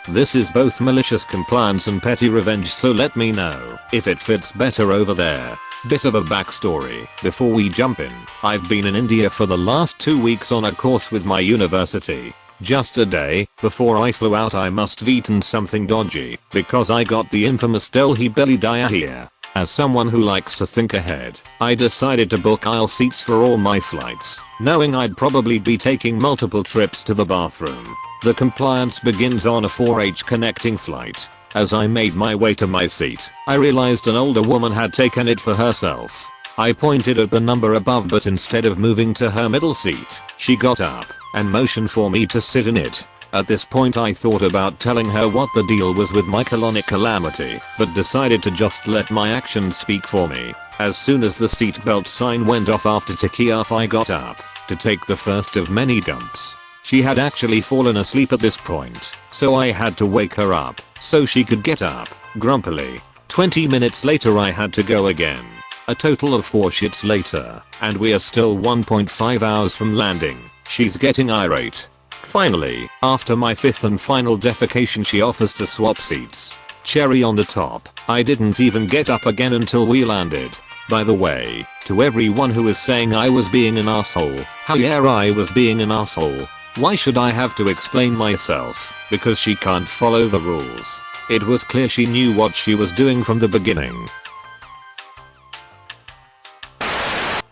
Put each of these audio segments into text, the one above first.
This is both malicious compliance and petty revenge, so let me know if it fits better over there. Bit of a backstory before we jump in. I've been in India for the last 2 weeks on a course with my university. Just a day before I flew out I must have eaten something dodgy because I got the infamous Delhi belly diarrhea. As someone who likes to think ahead, I decided to book aisle seats for all my flights, knowing I'd probably be taking multiple trips to the bathroom. The compliance begins on a 4H connecting flight. As I made my way to my seat, I realized an older woman had taken it for herself. I pointed at the number above, but instead of moving to her middle seat, she got up and motioned for me to sit in it. At this point I thought about telling her what the deal was with my colonic calamity, but decided to just let my actions speak for me. As soon as the seatbelt sign went off after ticking off, I got up to take the first of many dumps. She had actually fallen asleep at this point, so I had to wake her up so she could get up grumpily. 20 minutes later I had to go again. A total of 4 shits later, and we are still 1.5 hours from landing. She's getting irate. Finally, after my 5th and final defecation, she offers to swap seats. Cherry on the top, I didn't even get up again until we landed. By the way, to everyone who is saying I was being an asshole, hell yeah, I was being an asshole. Why should I have to explain myself? Because she can't follow the rules. It was clear she knew what she was doing from the beginning.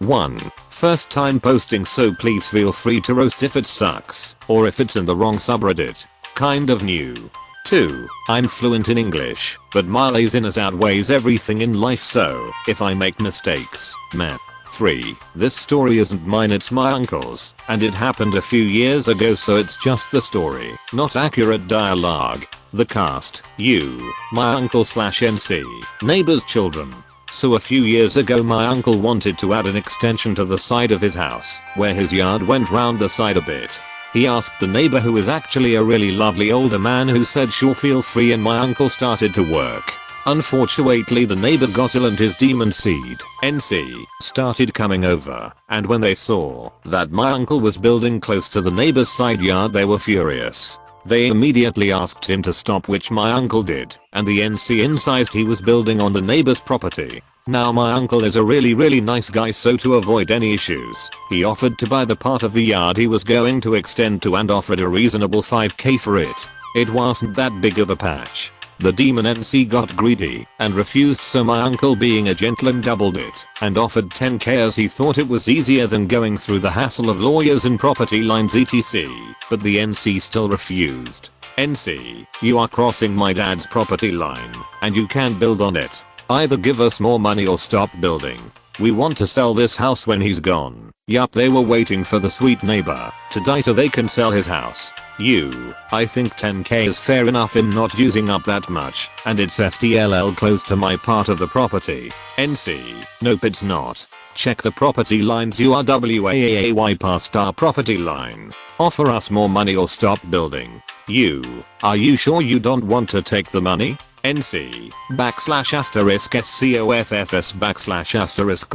1. First time posting, so please feel free to roast if it sucks, or if it's in the wrong subreddit. Kind of new. 2. I'm fluent in English, but my laziness outweighs everything in life, so if I make mistakes, meh. 3. This story isn't mine, it's my uncle's, and it happened a few years ago, so it's just the story, not accurate dialogue. The cast, you, my uncle/NC, neighbor's children. So a few years ago my uncle wanted to add an extension to the side of his house, where his yard went round the side a bit. He asked the neighbor, who is actually a really lovely older man, who said sure, feel free, and my uncle started to work. Unfortunately the neighbor got ill and his demon seed, NC, started coming over, and when they saw that my uncle was building close to the neighbor's side yard they were furious. They immediately asked him to stop, which my uncle did, and the NC incised he was building on the neighbor's property. Now my uncle is a really nice guy, so to avoid any issues, he offered to buy the part of the yard he was going to extend to and offered a reasonable 5k for it. It wasn't that big of a patch. The demon NC got greedy and refused, so my uncle, being a gentleman, doubled it and offered 10k as he thought it was easier than going through the hassle of lawyers and property lines etc. But the NC still refused. NC, you are crossing my dad's property line and you can't build on it. Either give us more money or stop building. We want to sell this house when he's gone. Yup, they were waiting for the sweet neighbor to die so they can sell his house. I think 10k is fair enough in not using up that much, and it's STLL close to my part of the property. NC, nope it's not. Check the property lines, you are WAAY past our property line. Offer us more money or stop building. Are you sure you don't want to take the money? NC, /*SCOFFS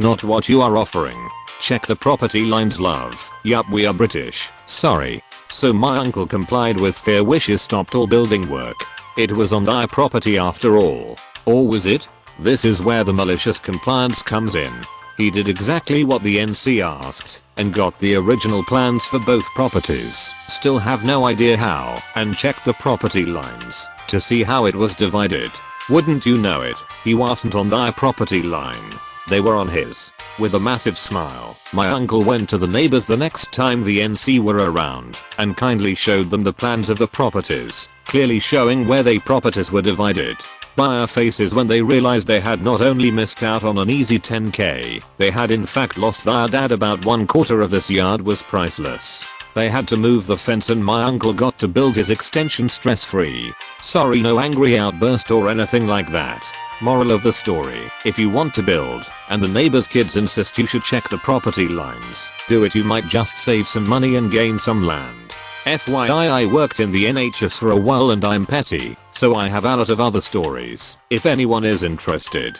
/ not what you are offering. Check the property lines, love. Yup, we are British. Sorry. So my uncle complied with their wishes, stopped all building work. It was on their property after all. Or was it? This is where the malicious compliance comes in. He did exactly what the NC asked and got the original plans for both properties. Still have no idea how, and checked the property lines to see how it was divided. Wouldn't you know it, he wasn't on their property line. They were on his. With a massive smile, my uncle went to the neighbors the next time the NC were around and kindly showed them the plans of the properties, clearly showing where they properties were divided. Buyer faces when they realized they had not only missed out on an easy 10k, they had in fact lost their dad. About 1/4 of this yard was priceless. They had to move the fence and my uncle got to build his extension stress free. Sorry, no angry outburst or anything like that. Moral of the story, if you want to build and the neighbor's kids insist you should check the property lines, do it. You might just save some money and gain some land. FYI, I worked in the NHS for a while and I'm petty, so I have a lot of other stories if anyone is interested.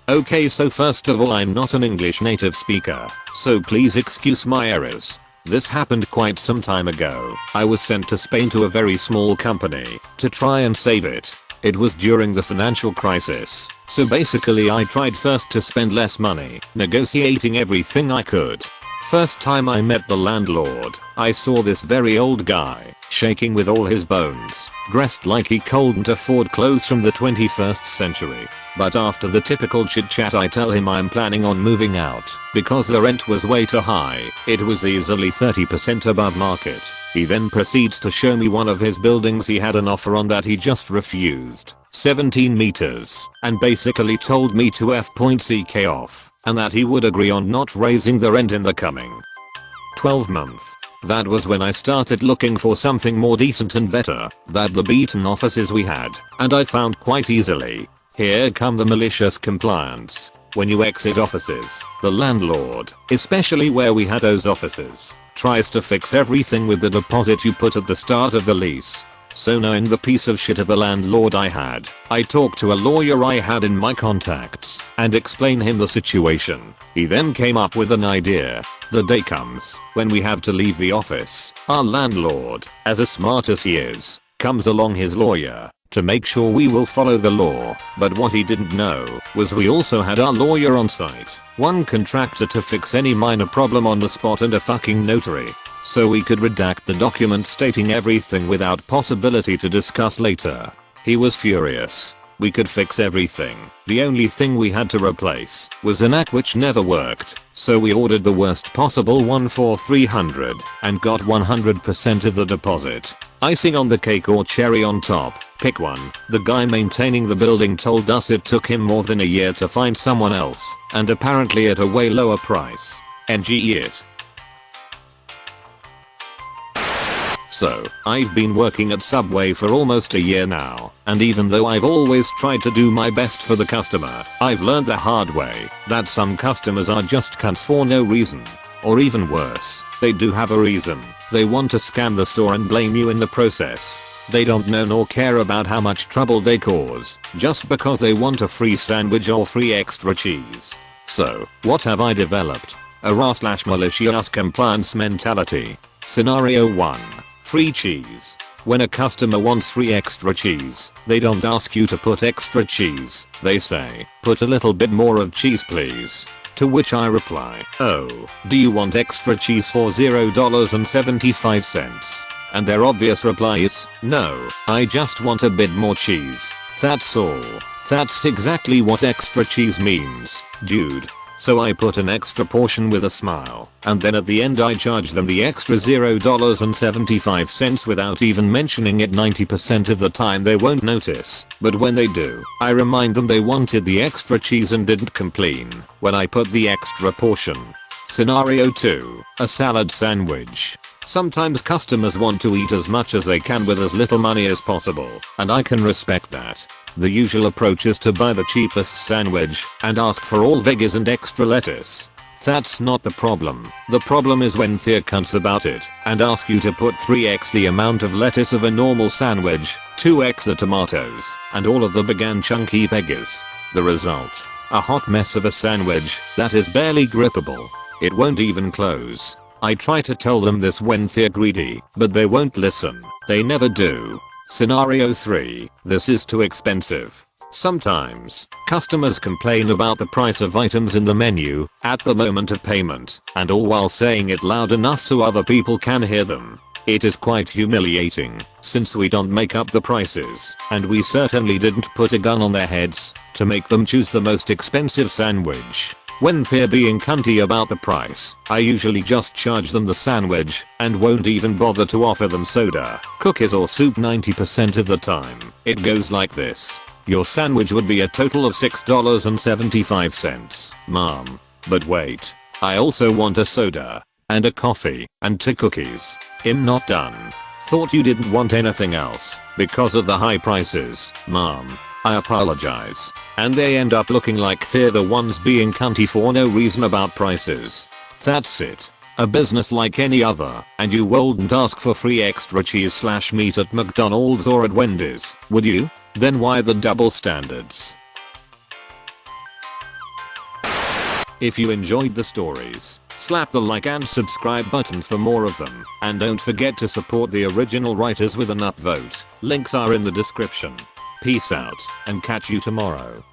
Okay, so first of all, I'm not an English native speaker, so please excuse my errors. This happened quite some time ago. I was sent to Spain to a very small company to try and save it. It was during the financial crisis. So basically I tried first to spend less money, negotiating everything I could. First time I met the landlord, I saw this very old guy, shaking with all his bones, dressed like he couldn't afford clothes from the 21st century. But after the typical chit chat I tell him I'm planning on moving out because the rent was way too high. It was easily 30% above market. He then proceeds to show me one of his buildings he had an offer on that he just refused. 17 meters, and basically told me to f.ck off, and that he would agree on not raising the rent in the coming 12 months. That was when I started looking for something more decent and better than the beaten offices we had, and I found quite easily. Here come the malicious compliance. When you exit offices, the landlord, especially where we had those offices, tries to fix everything with the deposit you put at the start of the lease. So knowing the piece of shit of a landlord I had, I talked to a lawyer I had in my contacts and explained him the situation. He then came up with an idea. The day comes when we have to leave the office. Our landlord, as smart as he is, comes along his lawyer to make sure we will follow the law. But what he didn't know was we also had our lawyer on site, one contractor to fix any minor problem on the spot, and a fucking notary, so we could redact the document stating everything without possibility to discuss later. He was furious. We could fix everything. The only thing we had to replace was an act which never worked, so we ordered the worst possible one for 300 and got 100% of the deposit. Icing on the cake or cherry on top, pick one. The guy maintaining the building told us it took him more than a year to find someone else, and apparently at a way lower price. NG it. So, I've been working at Subway for almost a year now, and even though I've always tried to do my best for the customer, I've learned the hard way that some customers are just cunts for no reason. Or even worse, they do have a reason. They want to scam the store and blame you in the process. They don't know nor care about how much trouble they cause, just because they want a free sandwich or free extra cheese. So, what have I developed? A raw/malicious compliance mentality. Scenario 1. Free cheese. When a customer wants free extra cheese, they don't ask you to put extra cheese. They say, put a little bit more of cheese please. To which I reply, oh, do you want extra cheese for $0.75? And their obvious reply is, no, I just want a bit more cheese. That's all. That's exactly what extra cheese means, dude. So I put an extra portion with a smile, and then at the end I charge them the extra $0.75 without even mentioning it. 90% of the time they won't notice, but when they do, I remind them they wanted the extra cheese and didn't complain when I put the extra portion. Scenario 2. A salad sandwich. Sometimes customers want to eat as much as they can with as little money as possible, and I can respect that. The usual approach is to buy the cheapest sandwich and ask for all veggies and extra lettuce. That's not the problem. The problem is when they're cunts about it and ask you to put 3x the amount of lettuce of a normal sandwich, 2x the tomatoes, and all of the big and chunky veggies. The result? A hot mess of a sandwich that is barely grippable. It won't even close. I try to tell them this when they're greedy, but they won't listen. They never do. Scenario 3. This is too expensive. Sometimes, customers complain about the price of items in the menu at the moment of payment, and all while saying it loud enough so other people can hear them. It is quite humiliating, since we don't make up the prices, and we certainly didn't put a gun on their heads to make them choose the most expensive sandwich. When they're being cunty about the price, I usually just charge them the sandwich and won't even bother to offer them soda, cookies or soup. 90% of the time, it goes like this. Your sandwich would be a total of $6.75, mom. But wait, I also want a soda, and a coffee, and 2 cookies. I'm not done. Thought you didn't want anything else because of the high prices, mom. I apologize. And they end up looking like they're the ones being cunty for no reason about prices. That's it. A business like any other, and you wouldn't ask for free extra cheese/meat at McDonald's or at Wendy's, would you? Then why the double standards? If you enjoyed the stories, slap the like and subscribe button for more of them, and don't forget to support the original writers with an upvote. Links are in the description. Peace out, and catch you tomorrow.